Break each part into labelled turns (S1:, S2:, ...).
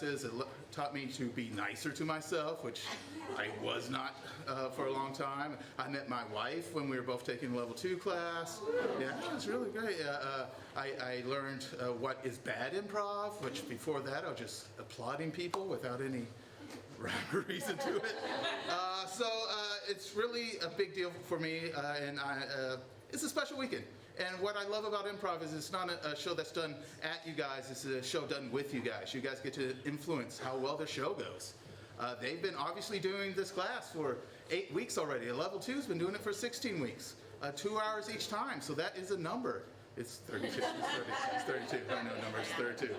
S1: It taught me to be nicer to myself, which I was not for a long time. I met my wife when we were both taking level 2 class. Yeah, it was really great. I learned what is bad improv, which before that I was just applauding people without any reason to it. So it's really a big deal for me, and it's a special weekend. And what I love about improv is it's not a show that's done at you guys, it's a show done with you guys. You guys get to influence how well the show goes. They've been obviously doing this class for 8 weeks already. A level 2's been doing it for 16 weeks. 2 hours each time, so that is a number. It's 32, it's 32, I know numbers, 32.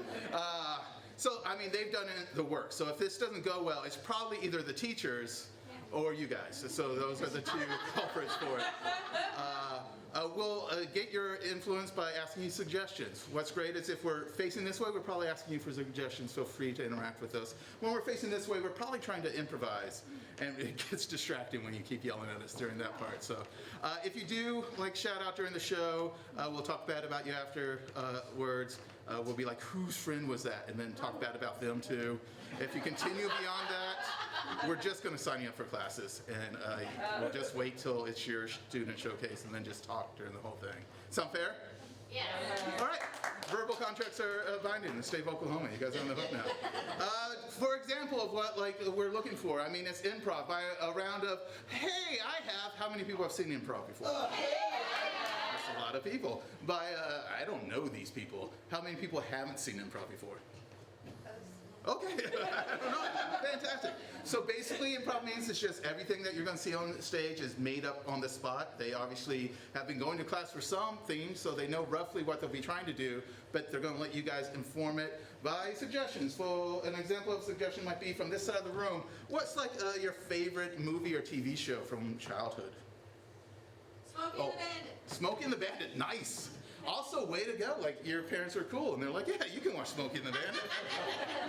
S1: So, I mean, they've done the work. So if this doesn't go well, it's probably either the teachers or you guys. So those are the two culprits for it. We'll get your influence by asking you suggestions. What's great is if we're facing this way, we're probably asking you for suggestions. Feel free to interact with us. When we're facing this way, we're probably trying to improvise, and it gets distracting when you keep yelling at us during that part. So if you do shout out during the show, we'll talk bad about you afterwards. We'll be like, whose friend was that? And then talk bad about them too. If you continue beyond that, we're just going to sign you up for classes, and we'll just wait till it's your student showcase and then just talk during the whole thing. Sound fair?
S2: Yeah.
S1: All right. Verbal contracts are binding in the state of Oklahoma. You guys are on the hook now. For example of what we're looking for, I mean, it's improv by a round of, hey, I have. How many people have seen improv before? That's a lot of people. By I don't know these people. How many people haven't seen improv before? Okay, I don't know. Fantastic. So basically, improv means it's just everything that you're going to see on the stage is made up on the spot. They obviously have been going to class for some themes, so they know roughly what they'll be trying to do, but they're going to let you guys inform it by suggestions. So an example of suggestion might be from this side of the room. What's your favorite movie or TV show from childhood?
S2: Smokey and the Bandit.
S1: Smokey and the Bandit, nice. Also, way to go, your parents are cool, and they're like, yeah, you can watch Smokey and the Bandit.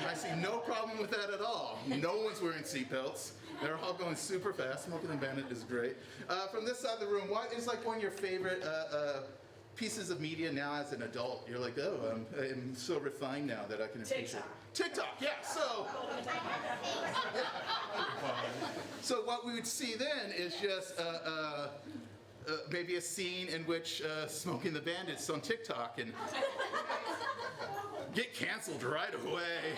S1: I see no problem with that at all. No one's wearing seatbelts. They're all going super fast. Smokey and the Bandit is great. From this side of the room, what is one of your favorite pieces of media now as an adult? You're like, oh, I'm so refined now that I can appreciate it. TikTok, yeah, so what we would see then is just maybe a scene in which Smokey and the Bandit's on TikTok and get canceled right away.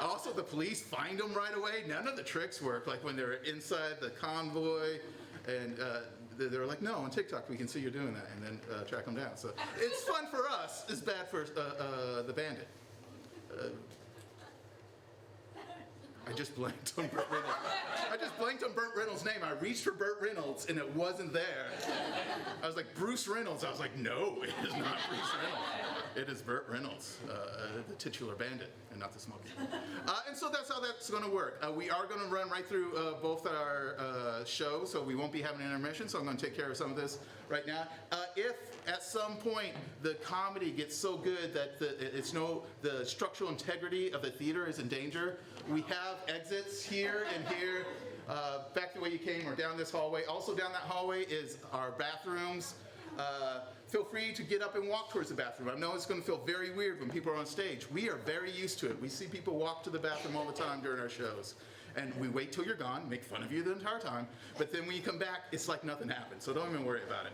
S1: Also, the police find them right away. None of the tricks work, like when they're inside the convoy and they're like, no, on TikTok we can see you're doing that, and then track them down. So it's fun for us, it's bad for the bandit. I just blanked on Burt Reynolds. I just blanked on Burt Reynolds' name. I reached for Burt Reynolds and it wasn't there. I was like, Bruce Reynolds. I was like, no, it is not Bruce Reynolds. It is Burt Reynolds, the titular bandit, and not the Smokey. And so that's how that's going to work. We are going to run right through both our shows, so we won't be having an intermission, so I'm going to take care of some of this right now. If at some point the comedy gets so good that the structural integrity of the theater is in danger, we have exits here and here, back the way you came or down this hallway. Also down that hallway is our bathrooms. Feel free to get up and walk towards the bathroom. I know it's going to feel very weird when people are on stage. We are very used to it. We see people walk to the bathroom all the time during our shows. And we wait till you're gone, make fun of you the entire time, but then when you come back, it's like nothing happened, so don't even worry about it.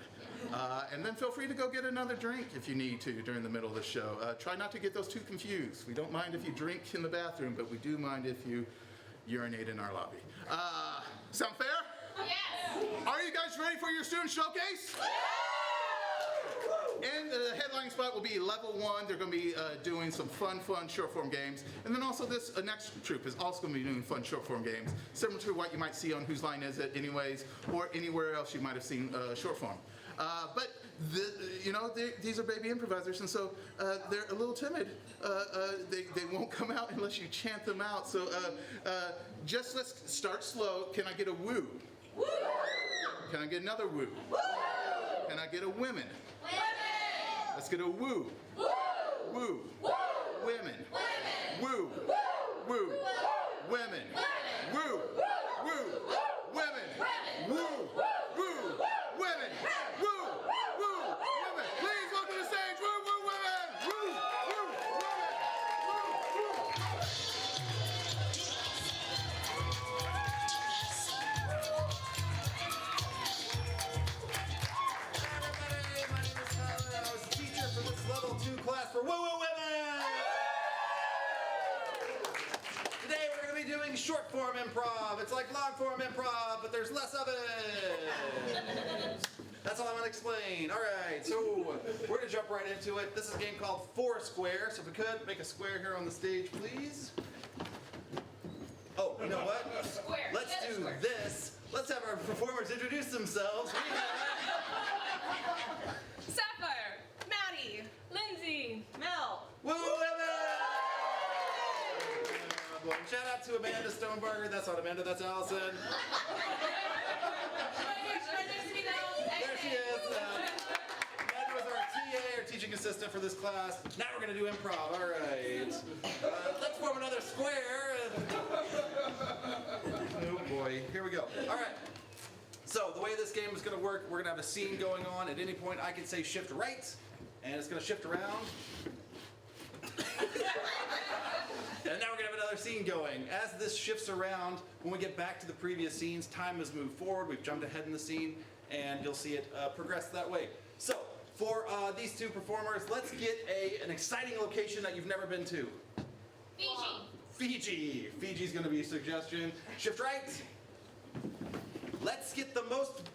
S1: And then feel free to go get another drink if you need to during the middle of the show. Try not to get those two confused. We don't mind if you drink in the bathroom, but we do mind if you urinate in our lobby. Sound fair?
S2: Yes!
S1: Are you guys ready for your student showcase? And the headlining spot will be level 1. They're going to be doing some fun short form games. And then also this next troupe is also going to be doing fun short form games, similar to what you might see on Whose Line Is It anyways, or anywhere else you might have seen short form. But these are baby improvisers, and so they're a little timid. They won't come out unless you chant them out. So just let's start slow. Can I get a woo? Woo! Can I get another woo? Woo! Can I get a women?
S2: Women!
S1: Let's get a woo.
S2: Woo!
S1: Woo.
S2: Woo!
S1: Women.
S2: Women!
S1: Woo.
S2: Woo!
S1: Woo. Women.
S2: Women!
S1: Woo. Woo. Women. Woo. Woo. Women. Woo. Woo. Women. Please welcome to the stage. Woo. Woo. Women. Woo. Woo. Women. Woo. Woo.
S3: Everybody, my name is Tyler. I was the teacher for this level 2 class for WuwuWomen. Today we're going to be doing short form improv. It's like long form improv, but there's less of it. That's all I'm going to explain. All right, so we're going to jump right into it. This is a game called Foursquare. So if we could make a square here on the stage, please. Oh, you know what?
S2: Square.
S3: Let's
S2: Get a
S3: do
S2: square.
S3: this. Let's have our performers introduce themselves. We have
S4: Sapphire, Maddie, Lindsay, Mel.
S3: WuwuWomen! Shout out to Amanda Stonebarger. That's not Amanda, that's Allison. There she is. Amanda was our TA, our teaching assistant for this class. Now we're going to do improv. All right. Let's form another square. Oh boy. Here we go. All right. So the way this game is going to work, we're going to have a scene going on. At any point, I can say shift right, and it's going to shift around. And now we're going to have another scene going. As this shifts around, when we get back to the previous scenes, time has moved forward. We've jumped ahead in the scene, and you'll see it progress that way. So, for these two performers, let's get an exciting location that you've never been to. Fiji. Fiji's going to be a suggestion. Shift right. Let's get the most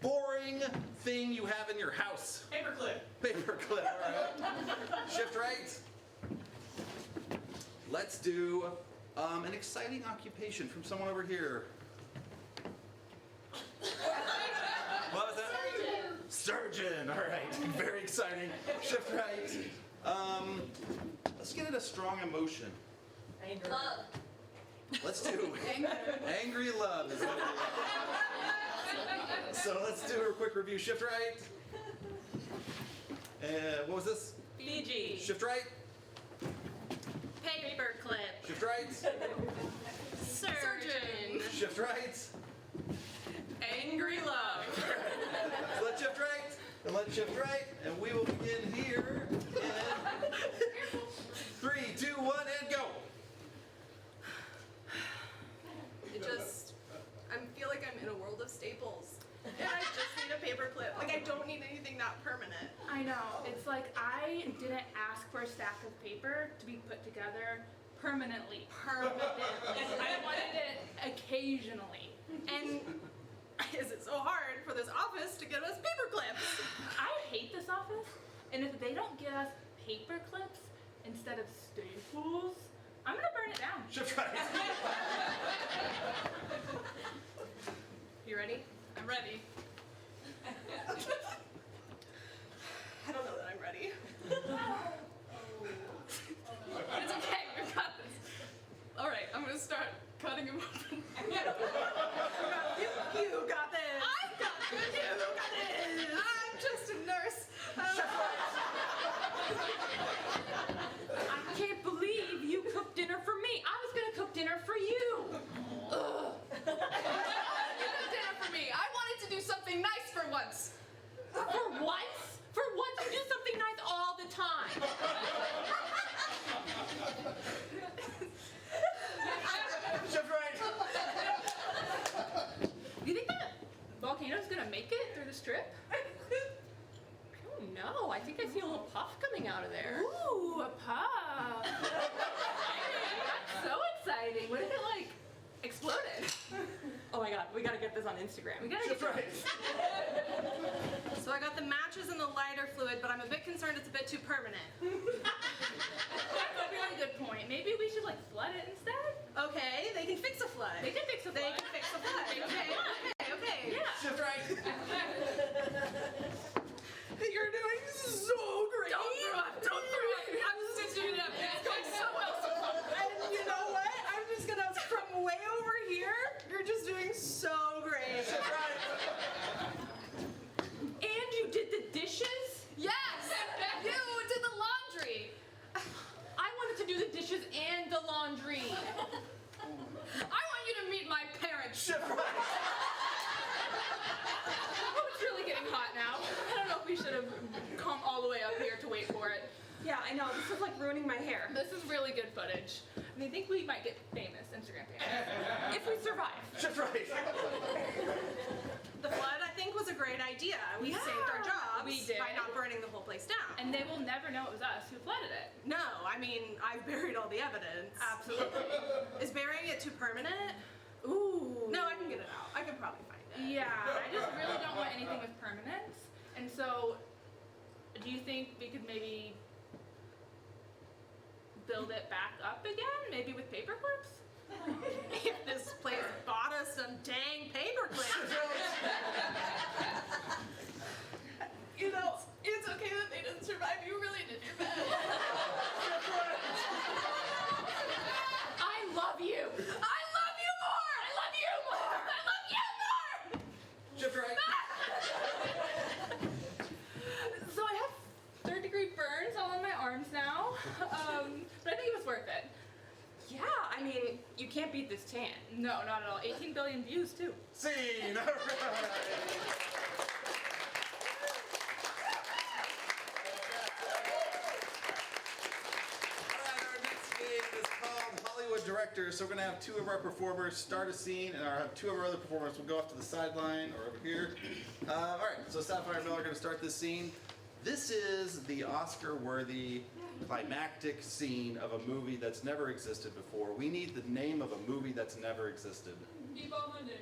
S3: boring thing you have in your house.
S4: Paperclip.
S3: Paperclip, all right. Shift right. Let's do an exciting occupation from someone over here. What was that? Surgeon. All right. Very exciting. Shift right. Let's get it a strong emotion.
S4: Anger.
S2: Love.
S3: Let's do angry love. Is what it is. So let's do a quick review. Shift right. What was this?
S4: Fiji.
S3: Shift right.
S4: Paperclip.
S3: Shift right.
S4: Surgeon.
S3: Shift right.
S4: Angry love.
S3: So let's shift right. And let's shift right. And we will begin here in 3, 2, 1, and go.
S5: I feel like I'm in a world of staples. And I just need a paperclip. Like, I don't need anything that permanent.
S6: I know. It's like I didn't ask for a stack of paper to be put together permanently. I wanted it occasionally.
S5: And is it so hard for this office to get us paper clips?
S6: I hate this office, and if they don't get us paper clips instead of staples, I'm gonna burn it down.
S3: Shift right.
S5: You ready?
S6: I'm ready.
S5: I don't know that I'm ready.
S6: It's okay. We've got this.
S5: All right, I'm gonna start cutting him open. You got this. I got this. You got this. I'm just a nurse.
S6: I can't believe you cooked dinner for me. I was gonna cook dinner for you.
S5: You cooked dinner for me. I wanted to do something nice for once.
S6: For once? For once, you do something nice all the time.
S3: Shift right.
S6: You think that volcano's gonna make it through this trip? I don't know. I think I see a little puff coming out of there. Ooh, a puff. That's so exciting. What if it, like, exploded? Oh my god, we gotta get this on Instagram. We gotta
S3: Shift
S6: get
S3: right.
S5: So I got the matches and the lighter fluid, but I'm a bit concerned it's a bit too permanent.
S6: That's a really good point. Maybe we should, like, flood it instead?
S5: Okay, they can fix a flood.
S6: They can fix a flood.
S5: They can fix a flood. Okay.
S6: Yeah.
S3: Shift right.
S5: You're doing so great.
S6: Don't throw up. Don't throw up. I'm stitching it up. It's going so well so far.
S5: And you know what? I'm just gonna, from way over here, you're just doing so great.
S3: Shift right.
S6: And you did the dishes?
S5: Yes! You did the laundry.
S6: I wanted to do the dishes and the laundry.
S5: I want you to meet my parents.
S3: Shift right.
S6: Oh, it's really getting hot now. I don't know if we should have come all the way up here to wait for it.
S5: Yeah, I know. This is like ruining my hair.
S6: This is really good footage. They think we might get famous, Instagram famous, if we survive.
S3: That's right.
S5: The flood, I think, was a great idea. We
S6: Yeah,
S5: saved our jobs
S6: we did.
S5: by not burning the whole place down.
S6: And they will never know it was us who flooded it.
S5: No, I mean, I've buried all the evidence.
S6: Absolutely.
S5: Is burying it too permanent?
S6: Ooh.
S5: No, I can get it out. I can probably find it.
S6: Yeah, I just really don't want anything with permanence. And so, do you think we could maybe build it back up again? Maybe with paper clips?
S5: If this place bought us some dang paper clips. You know, it's okay that they didn't survive. You really did your best.
S6: I love you!
S5: I love you more!
S6: I love you more!
S5: I love you more!
S3: Shift right.
S6: So I have third-degree burns all on my arms now, but I think it was worth it.
S5: Yeah, I mean, you can't beat this tan.
S6: No, not at all. 18 billion views too.
S3: Scene. All right. Our next game is called Hollywood Directors. So we're going to have two of our performers start a scene, and our two of our other performers will go off to the sideline or over here. All right, so Sapphire and Mel are going to start this scene. This is the Oscar-worthy climactic scene of a movie that's never existed before. We need the name of a movie that's never existed.
S4: Meatball Monday.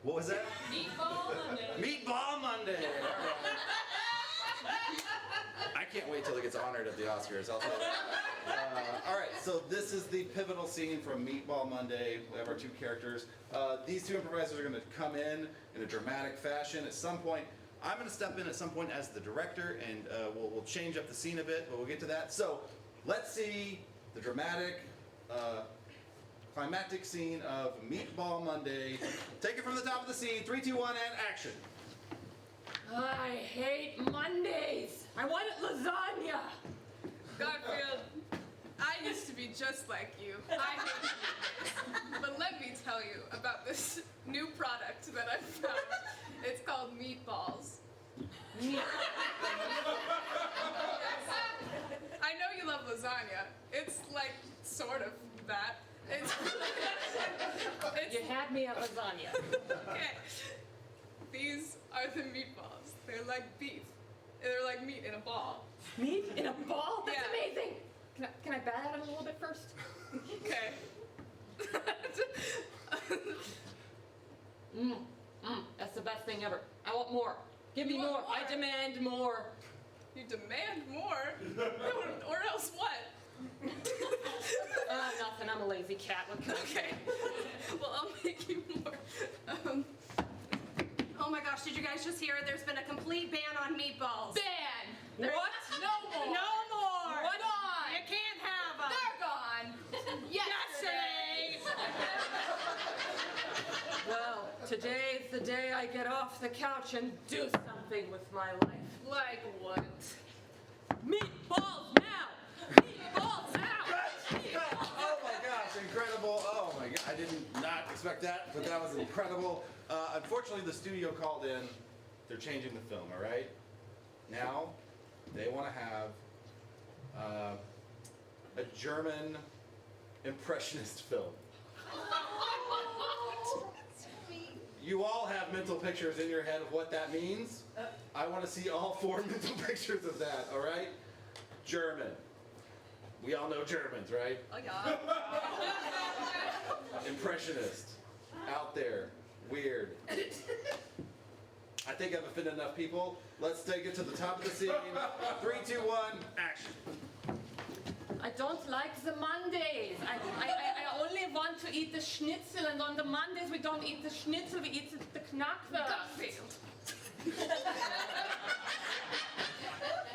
S3: What was that?
S4: Meatball Monday.
S3: Meatball Monday. All right. I can't wait till it gets honored at the Oscars. I'll tell you. All right, so this is the pivotal scene from Meatball Monday. We have our two characters. These two improvisers are going to come in a dramatic fashion. At some point, I'm going to step in at some point as the director, and we'll change up the scene a bit, but we'll get to that. So let's see the dramatic, climactic scene of Meatball Monday. Take it from the top of the scene. 3, 2, 1, and action.
S6: I hate Mondays. I wanted lasagna.
S7: Garfield, I used to be just like you. I hate meatballs. But let me tell you about this new product that I found. It's called meatballs. I know you love lasagna. It's like sort of that.
S6: You had me at lasagna.
S7: Okay. These are the meatballs. They're like beef. They're like meat in a ball.
S6: Meat in a ball? That's
S7: Yeah.
S6: amazing. Can I bat at it a little bit first?
S7: Okay.
S6: That's the best thing ever. I want more. Give me
S7: You want
S6: more.
S7: more?
S6: I demand more.
S7: You demand more? Or else what?
S6: Nothing. I'm a lazy cat. What can I say?
S7: Okay. Well, I'll make you more.
S5: Oh my gosh, did you guys just hear it? There's been a complete ban on meatballs.
S6: Ban.
S5: What?
S6: No more.
S5: No more!
S6: What? Gone.
S5: You can't have them!
S6: They're gone. Yesterday. Well, today's the day I get off the couch and do something with my life.
S7: Like what?
S6: Meatballs now. Meatballs now.
S3: Oh my gosh, incredible. Oh my god, I did not expect that, but that was incredible. Unfortunately, the studio called in. They're changing the film, all right? Now, they want to have a German impressionist film. You all have mental pictures in your head of what that means. I want to see all 4 mental pictures of that, all right? German. We all know Germans, right?
S7: Oh yeah.
S3: Impressionist. Out there. Weird. I think I've offended enough people. Let's take it to the top of the scene. 3, 2, 1, action.
S6: I don't like the Mondays. I only want to eat the schnitzel, and on the Mondays we don't eat the schnitzel, we eat the knackwurst.
S7: Garfield.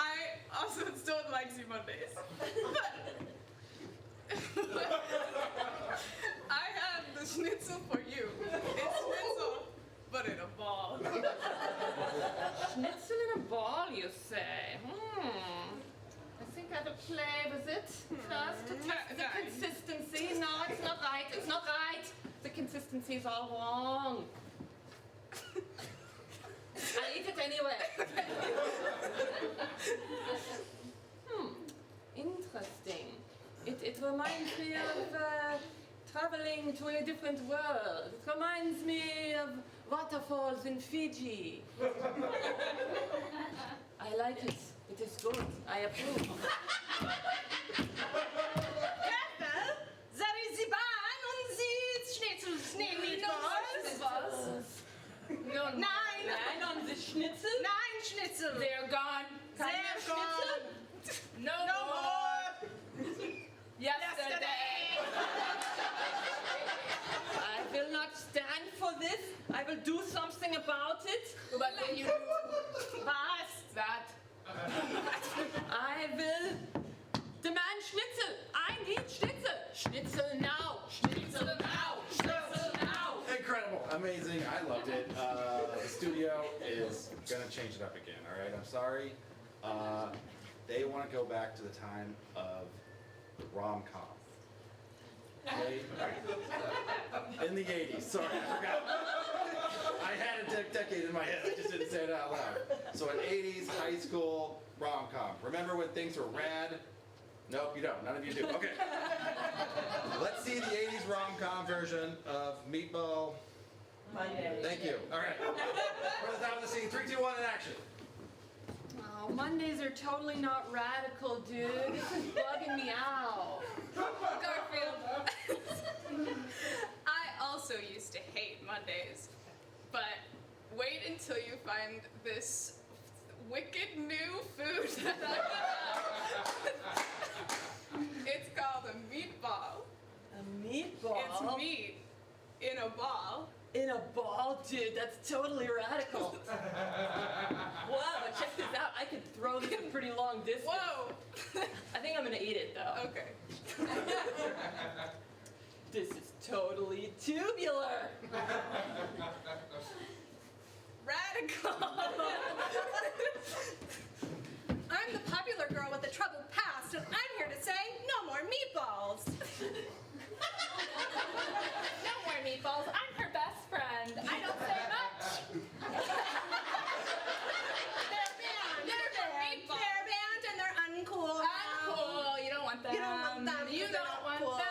S7: I also don't like the Mondays. But I have the schnitzel for you. It's schnitzel, but in a ball.
S6: Schnitzel in a ball, you say? I think I have to play with it first to test the
S7: No.
S6: consistency. No, it's not right. It's not right. The consistency is all wrong. I eat it anyway. Interesting. It reminds me of going to a different world. It reminds me of waterfalls in Fiji. I like it. It is good. I approve.
S2: Gretel, there is the Bahn und the Schnitzel Schneemeatballs.
S6: No,
S2: Nine.
S6: Nine on the schnitzel.
S2: 9 Schnitzel.
S6: They're gone. Keine
S2: They're
S6: Schnitzel? No,
S2: No more.
S6: Yesterday. I will not stand for this. I will do something about it. But then you do that. I will demand Schnitzel. I need Schnitzel. Schnitzel now. Schnitzel now. Schnitzel now.
S3: Incredible, amazing. I loved it. The studio is gonna change it up again. All right, I'm sorry. They want to go back to the time of the rom-com. Okay? In the 80s. Sorry, I forgot. I had a decade in my head. I just didn't say it out loud. So an 80s high school rom-com. Remember when things were rad? Nope, you don't. None of you do. Okay. Let's see the 80s rom-com version of Meatball.
S2: Monday.
S3: Thank you. All right. For the top of the scene, 3, 2, 1, and action.
S6: Oh, Mondays are totally not radical, dude. This is bugging me out.
S7: Garfield. I also used to hate Mondays, but wait until you find this wicked new food that I have. It's called a meatball.
S6: A meatball?
S7: It's meat in a ball.
S6: In a ball? Dude, that's totally radical. Wow, but check this out. I could throw this a pretty long distance.
S7: Whoa!
S6: I think I'm gonna eat it, though.
S7: Okay.
S6: This is totally tubular.
S7: Radical!
S2: I'm the popular girl with the troubled past, and I'm here to say no more meatballs.
S6: No more meatballs. I'm her best friend. I don't say much.
S2: They're banned and they're uncool.
S6: Uncool. You don't want them.
S2: You don't want them.
S6: You
S2: They're
S6: don't
S2: not
S6: want
S2: cool.
S6: them.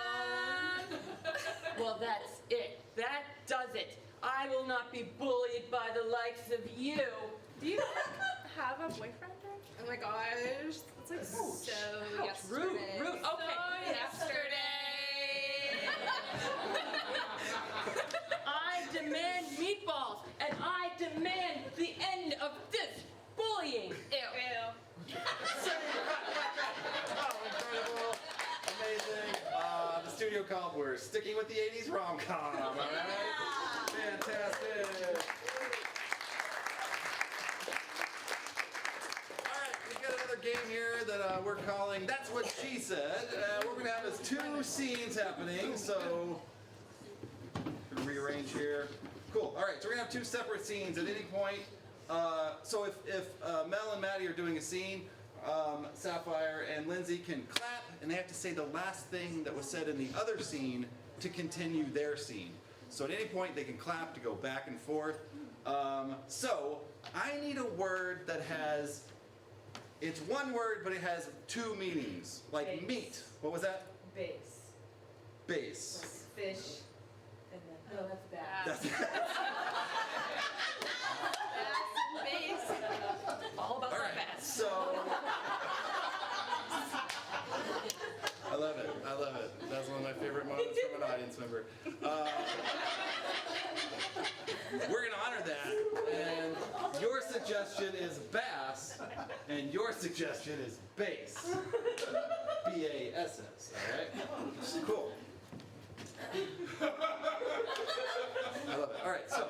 S6: Well, that's it. That does it. I will not be bullied by the likes of you.
S7: Do you have a boyfriend? Oh my gosh, it's like so
S6: Ouch,
S7: yesterday.
S6: rude. Okay.
S7: So yesterday.
S6: I demand meatballs, and I demand the end of this bullying.
S7: Ew.
S3: Oh, incredible. Amazing. The studio called we're sticking with the 80s rom-com. All right? Fantastic. All right, we've got another game here that we're calling That's What She Said. What we're going to have is 2 scenes happening, so gonna rearrange here. Cool. All right, so we're going to have 2 separate scenes at any point. So if Mel and Maddie are doing a scene, Sapphire and Lindsay can clap, and they have to say the last thing that was said in the other scene to continue their scene. So at any point, they can clap to go back and forth. So I need a word that has, it's one word, but it has 2 meanings. Like
S8: Base.
S3: meat. What was that?
S8: Base.
S3: Base.
S8: Fish. And then, oh, that's bad.
S3: That's
S6: All about
S3: All
S6: my
S3: right,
S6: best.
S3: so I love it. I love it. That's one of my favorite moments from an audience member. We're gonna honor that, and your suggestion is bass, and your suggestion is bass. B-A-S-S. All right. Cool. I love it. All right, so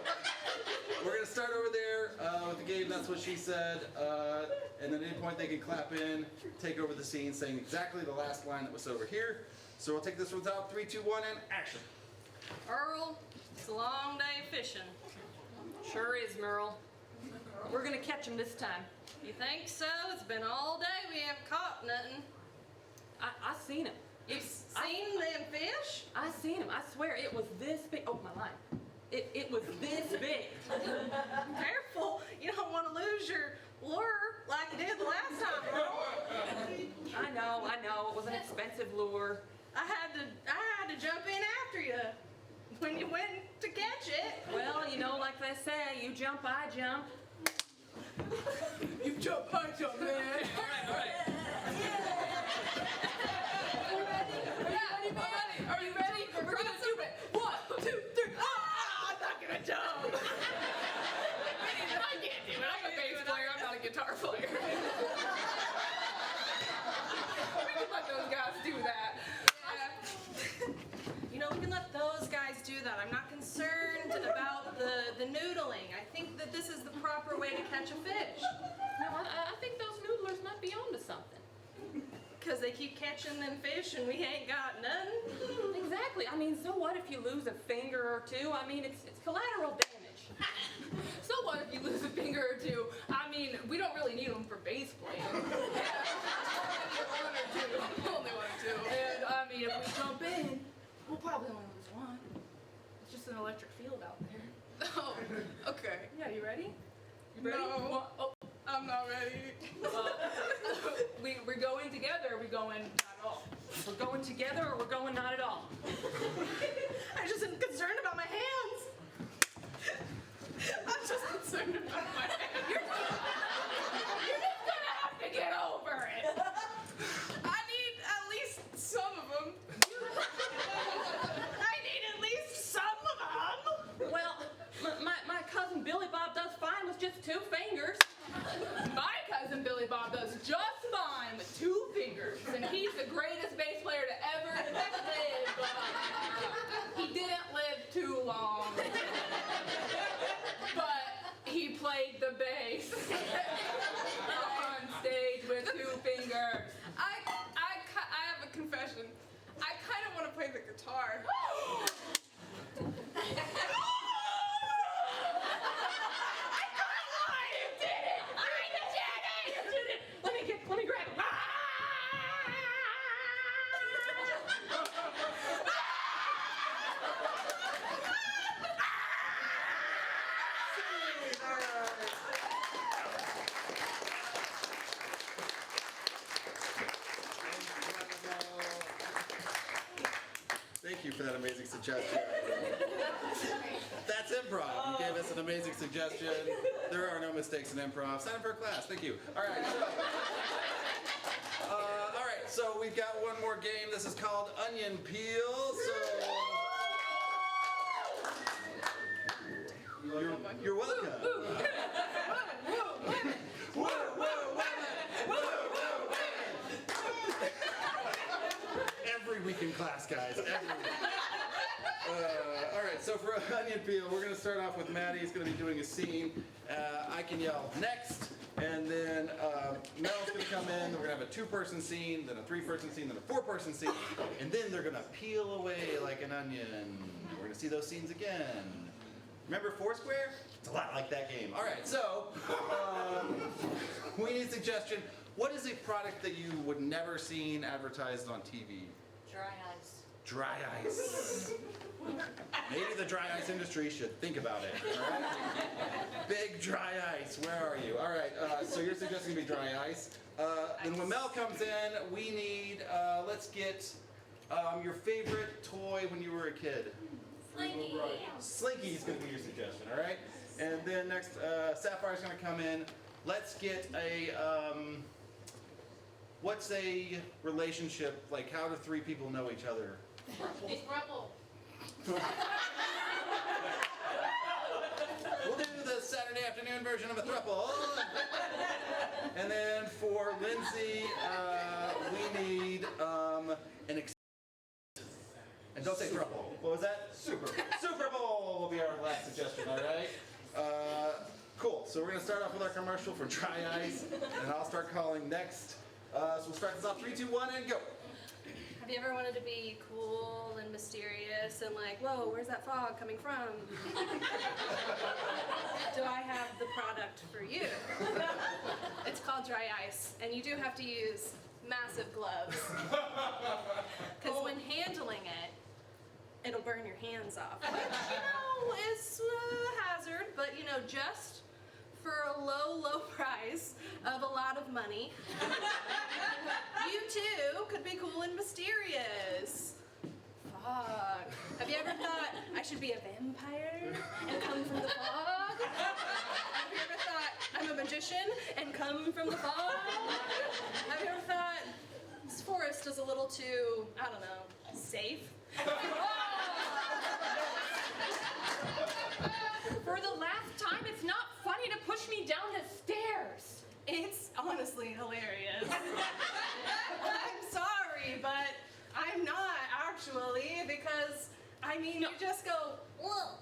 S3: we're gonna start over there with the game. That's what she said, and then at any point they can clap in, take over the scene, saying exactly the last line that was said over here. So we'll take this from the top. 3, 2, 1, and action.
S2: Earl, it's a long day fishing.
S6: Sure is, Merle. We're gonna catch him this time.
S2: You think so? It's been all day we haven't caught nothing.
S6: I seen him.
S2: You've seen them fish?
S6: I seen him. I swear it was this big. Oh, my line. It was this big.
S2: Careful, you don't want to lose your lure like you did the last time, Earl.
S6: I know. It was an expensive lure.
S2: I had to jump in after you. when you went to catch it.
S6: Well, you know, like they say, you jump, I jump.
S7: You jump, I jump, man.
S6: All right.
S7: Are you ready? We're gonna do it. 1, 2, 3.
S2: Ah, I'm not gonna jump.
S7: I can't do it. I'm a bass player. I'm not a guitar player. We can let those guys do that.
S2: You know, we can let those guys do that. I'm not concerned about the noodling. I think that this is the proper way to catch a fish.
S6: No, I think those noodlers might be onto something.
S2: Because they keep catching them fish and we ain't got none.
S6: Exactly. I mean, so what if you lose a finger or two? I mean, it's collateral damage.
S7: So what if you lose a finger or two? I mean, we don't really need them for bass playing. Only one or two. And I mean, if we jump in, we'll probably only lose one. It's just an electric field out there. Oh, okay.
S6: Yeah, you ready? You ready?
S7: No.
S6: Well, oh,
S7: I'm not ready.
S6: we're going together, or we're going not at all? We're going together, or we're going not at all?
S2: I just am concerned about my hands.
S7: I'm just concerned about my hand. You're just gonna have to get over it. I need at least some of them.
S2: I need at least some of them.
S6: Well, my cousin Billy Bob does fine with just 2 fingers.
S7: My cousin Billy Bob does just fine with 2 fingers, and he's the greatest bass player to ever live. He didn't live too long, but he played the bass on stage with 2 fingers. I have a confession. I kind of want to play the guitar.
S6: Let me grab it.
S3: Thank you for that amazing suggestion. That's improv. You gave us an amazing suggestion. There are no mistakes in improv. Sign up for a class. Thank you. All right. So we've got one more game. This is called Onion Peel. So you're welcome. Every week in class, guys. Every week. All right, so for Onion Peel, we're going to start off with Maddie. He's going to be doing a scene. I can yell next, and then Mel's going to come in. We're going to have a 2-person scene, then a 3-person scene, then a 4-person scene, and then they're going to peel away like an onion. We're going to see those scenes again. Remember Foursquare? It's a lot like that game. All right, so we need a suggestion. What is a product that you would never seen advertised on TV?
S8: Dry ice.
S3: Dry ice. Maybe the dry ice industry should think about it. All right? Big dry ice. Where are you? All right. So you're suggesting to be dry ice. Then when Mel comes in, we need. Let's get your favorite toy when you were a kid.
S8: Slinky.
S3: Slinky's going to be your suggestion. All right. And then next, Sapphire's going to come in. Let's get a. What's a relationship like? How do 3 people know each other?
S8: It's Rumble.
S3: We'll do the Saturday afternoon version of a throuple. And then for Lindsay, we need an and don't say throuple. What was that? Super Bowl will be our last suggestion, all right? Cool. So we're going to start off with our commercial for dry ice, and I'll start calling next. So we'll start this off. 3, 2, 1, and go.
S2: Have you ever wanted to be cool and mysterious and like, whoa, where's that fog coming from? Do I have the product for you? It's called dry ice, and you do have to use massive gloves. Because when handling it, it'll burn your hands off. Which, is a hazard, but just for a low price of a lot of money, you too could be cool and mysterious. Fuck. Have you ever thought I should be a vampire and come from the fog? Have you ever thought I'm a magician and come from the fog? Have you ever thought this forest is a little too, I don't know, safe?
S6: For the last time, it's not funny to push me down the stairs.
S2: It's honestly hilarious. I'm sorry, but I'm not actually, because I mean, you just go, whoa,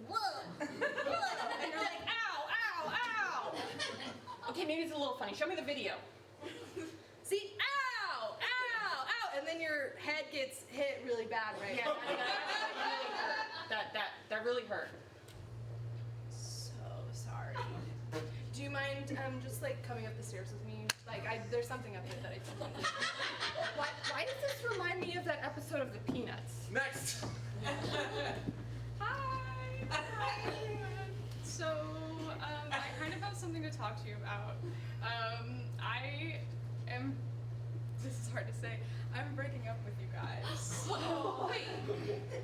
S2: whoa, whoa, and you're like, ow, ow, ow.
S6: Okay, maybe it's a little funny. Show me the video.
S2: See, ow, ow, ow, and then your head gets hit really bad right
S6: Yeah,
S2: now.
S6: that really hurt.
S2: So sorry. Do you mind just like coming up the stairs with me? Like, there's something up here that I don't know.
S6: Why does this remind me of that episode of The Peanuts?
S3: Next.
S7: Hi. So, I kind of have something to talk to you about. I am. This is hard to say. I'm breaking up with you guys.
S6: Wait,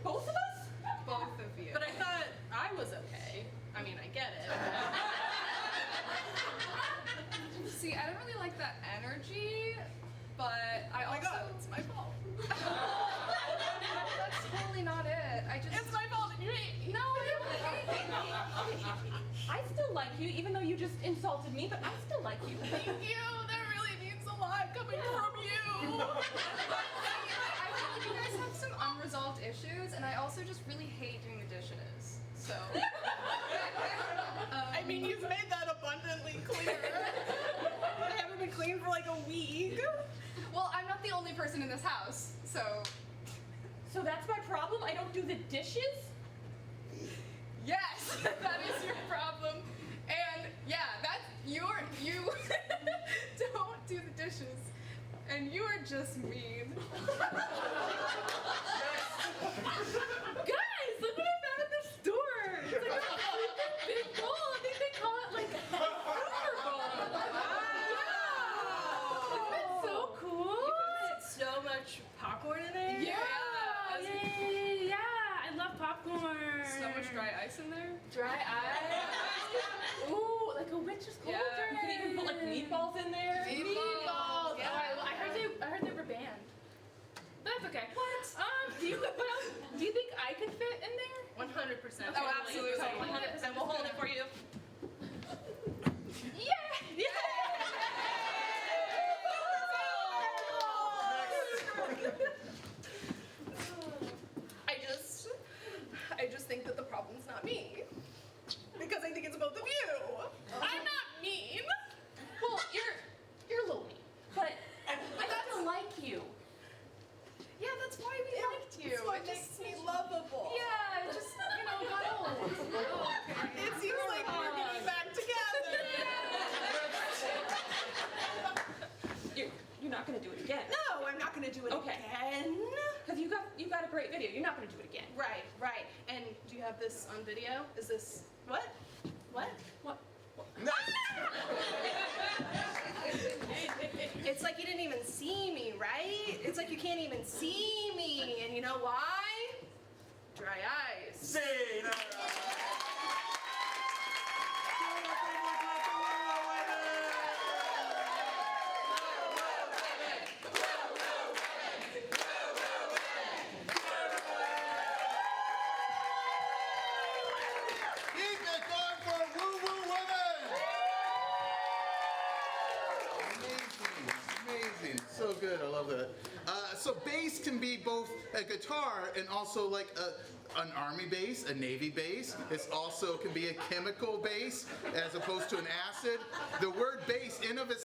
S6: both of us?
S7: Both of you.
S2: But I thought I was okay. I mean, I get it.
S7: See, I don't really like that energy, but I also.
S2: Oh my God, it's my fault.
S7: That's totally not it.
S2: It's my fault and you hate me.
S7: No, I don't hate you.
S6: I still like you, even though you just insulted me, but I still like you.
S7: Thank you. That really means a lot coming from you. I feel like you guys have some unresolved issues, and I also just really hate doing the dishes. So.
S2: I mean, you've made that abundantly clear. I haven't been clean for like a week.
S7: Well, I'm not the only person in this house, so.
S6: So that's my problem? I don't do the dishes?
S7: Yes, that is your problem. And yeah, that's you don't do the dishes. And you are just mean.
S6: Guys, look what I found at the store! It's like a super big bowl. I think they call it like a Super Bowl. Wow! Isn't that so cool?
S2: You put so much popcorn in there.
S6: Yeah, I love popcorn.
S7: So much dry ice in there.
S6: Dry ice. Ooh, like a witch's cauldron.
S7: Yeah.
S6: You could even put like meatballs in there.
S7: Meatballs,
S6: Yeah.
S7: yeah.
S6: I heard they were banned. But that's okay. What? What else? Do you think I could fit in there?
S2: 100%.
S7: Oh, absolutely.
S2: 100%. We'll hold it for you.
S6: Yeah.
S2: I just think that the problem's not me. Because I think it's both of you. I'm not mean.
S6: Well, you're a little mean, but I still like you.
S7: Yeah, that's why we liked you.
S2: It's what
S7: It
S2: makes
S7: just-
S2: me lovable.
S6: Yeah, it just got old.
S2: It seems like we're getting back together.
S6: You're not gonna do it again.
S2: No, I'm not gonna do it
S6: Okay.
S2: again.
S6: Because you got a great video. You're not gonna do it again.
S2: Right, right. And do you have this on video? Is this what? What?
S6: What?
S2: It's like you didn't even see me, right? It's like you can't even see me. And you know why? Dry eyes.
S3: Say no.
S1: Keep it going for WuwuWomen! Amazing, so good, I love that. So bass can be both a guitar and also like an army bass, a navy bass. It also can be a chemical bass as opposed to an acid. The word bass in of itself